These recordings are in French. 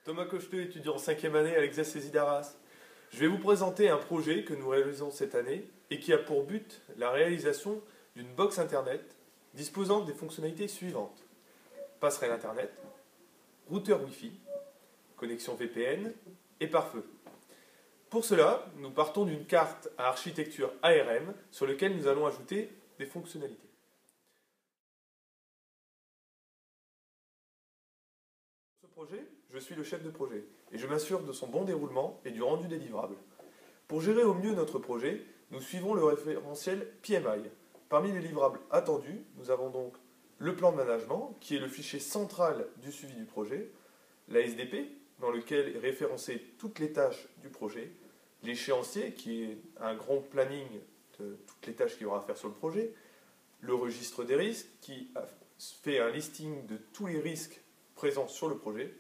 Thomas Cocheteux, étudiant en 5e année à l'Exercice d'Arras. Je vais vous présenter un projet que nous réalisons cette année et qui a pour but la réalisation d'une box Internet disposant des fonctionnalités suivantes. Passerelle Internet, routeur Wi-Fi, connexion VPN et pare-feu. Pour cela, nous partons d'une carte à architecture ARM sur laquelle nous allons ajouter des fonctionnalités. Pour ce projet, je suis le chef de projet et je m'assure de son bon déroulement et du rendu des livrables. Pour gérer au mieux notre projet, nous suivons le référentiel PMI. Parmi les livrables attendus, nous avons donc le plan de management, qui est le fichier central du suivi du projet, la SDP, dans lequel est référencé toutes les tâches du projet, l'échéancier, qui est un grand planning de toutes les tâches qu'il y aura à faire sur le projet, le registre des risques, qui fait un listing de tous les risques présents sur le projet,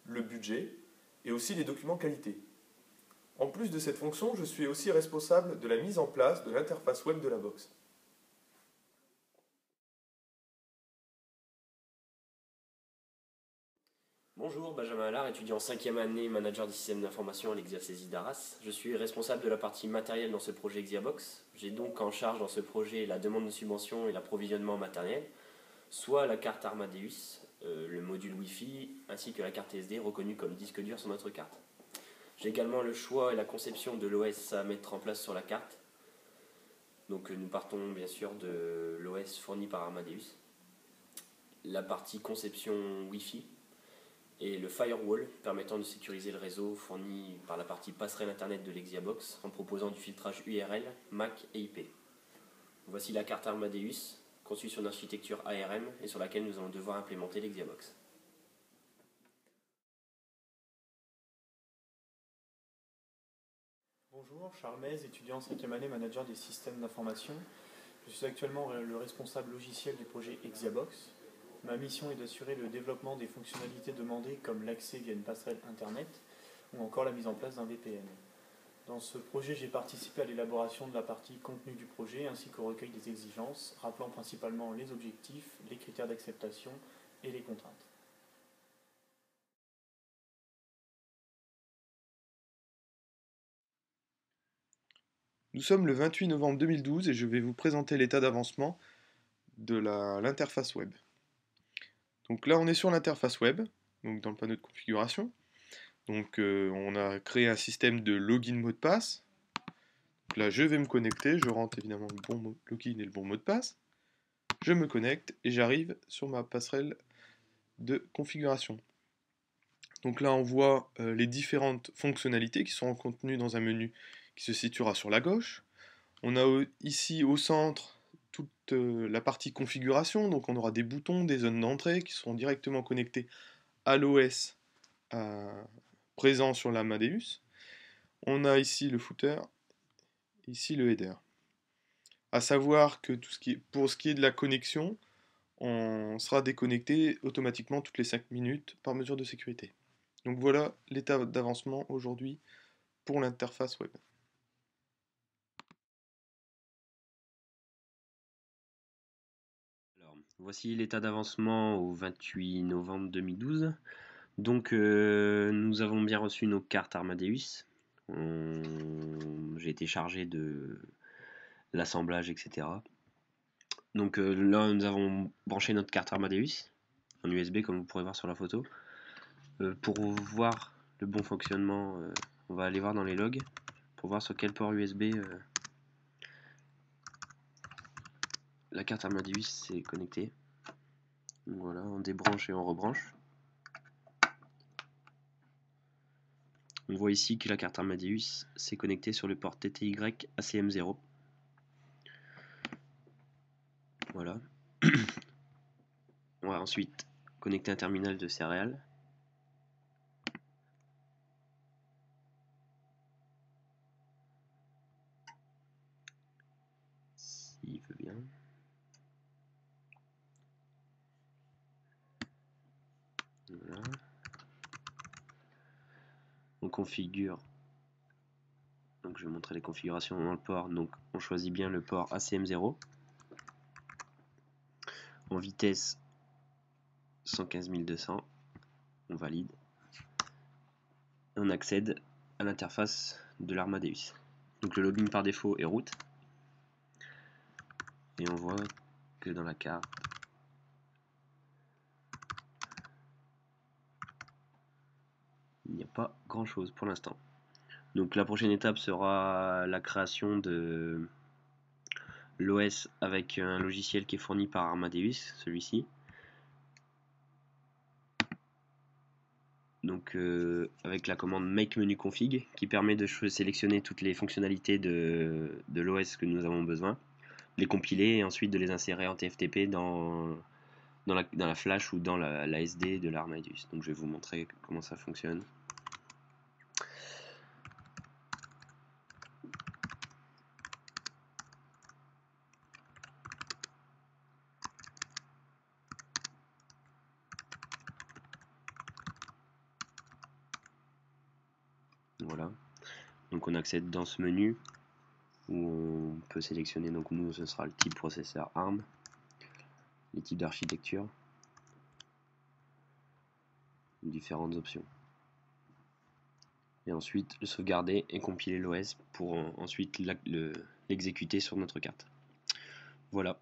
le budget, et aussi les documents qualité. En plus de cette fonction, je suis aussi responsable de la mise en place de l'interface web de la box. Bonjour, Benjamin Allard, étudiant en 5e année, manager des systèmes d'information à l'Exercice d'Arras. Je suis responsable de la partie matérielle dans ce projet Xiabox. J'ai donc en charge dans ce projet la demande de subvention et l'approvisionnement en matériel, soit la carte Armadeus, le module Wi-Fi, ainsi que la carte SD reconnue comme disque dur sur notre carte. J'ai également le choix et la conception de l'OS à mettre en place sur la carte. Donc nous partons bien sûr de l'OS fourni par Armadeus. La partie conception Wi-Fi et le firewall permettant de sécuriser le réseau fourni par la partie passerelle internet de l'Xiabox en proposant du filtrage URL, MAC et IP. Voici la carte Armadeus, conçue sur une architecture ARM et sur laquelle nous allons devoir implémenter l'Xiabox. Bonjour, Charles Mez, étudiant en 5e année, manager des systèmes d'information. Je suis actuellement le responsable logiciel du projet Xiabox. Ma mission est d'assurer le développement des fonctionnalités demandées comme l'accès via une passerelle Internet ou encore la mise en place d'un VPN. Dans ce projet, j'ai participé à l'élaboration de la partie contenu du projet ainsi qu'au recueil des exigences, rappelant principalement les objectifs, les critères d'acceptation et les contraintes. Nous sommes le 28 novembre 2012 et je vais vous présenter l'état d'avancement de l'interface web. Donc là, on est sur l'interface web, donc dans le panneau de configuration. Donc on a créé un système de login mot de passe. Donc là, je vais me connecter, je rentre évidemment le bon login et le bon mot de passe. Je me connecte et j'arrive sur ma passerelle de configuration. Donc là, on voit les différentes fonctionnalités qui sont contenues dans un menu qui se situera sur la gauche. On a ici au centre toute la partie configuration, donc on aura des boutons, des zones d'entrée qui seront directement connectés à l'OS présent sur l'Amadeus. On a ici le footer, ici le header. A savoir que pour ce qui est de la connexion, on sera déconnecté automatiquement toutes les 5 minutes par mesure de sécurité. Donc voilà l'état d'avancement aujourd'hui pour l'interface web. Alors, voici l'état d'avancement au 28 novembre 2012. Donc nous avons bien reçu nos cartes Armadeus. J'ai été chargé de l'assemblage, etc. Donc là, nous avons branché notre carte Armadeus en USB, comme vous pourrez voir sur la photo. Pour voir le bon fonctionnement, on va aller voir dans les logs pour voir sur quel port USB la carte Armadeus est connectée. Donc voilà, on débranche et on rebranche. On voit ici que la carte Armadeus s'est connectée sur le port TTY ACM0. Voilà. On va ensuite connecter un terminal de céréales. S'il veut bien. Voilà. On configure. Donc je vais montrer les configurations dans le port. Donc on choisit bien le port ACM0. En vitesse 115 200. On valide. on accède à l'interface de l'Armadeus. Donc le login par défaut est root. Et on voit que dans la carte, il n'y a pas grand chose pour l'instant. Donc la prochaine étape sera la création de l'OS avec un logiciel qui est fourni par Armadeus, celui-ci. Donc avec la commande make menu config qui permet de sélectionner toutes les fonctionnalités de l'OS que nous avons besoin, les compiler et ensuite de les insérer en TFTP dans la flash ou dans la SD de l'Armadeus. Donc je vais vous montrer comment ça fonctionne. Voilà, donc on accède dans ce menu où on peut sélectionner, donc nous ce sera le type processeur ARM, les types d'architecture, différentes options. Et ensuite le sauvegarder et compiler l'OS pour ensuite l'exécuter sur notre carte. Voilà.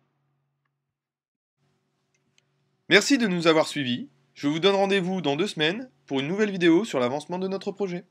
Merci de nous avoir suivis. Je vous donne rendez-vous dans 2 semaines pour une nouvelle vidéo sur l'avancement de notre projet.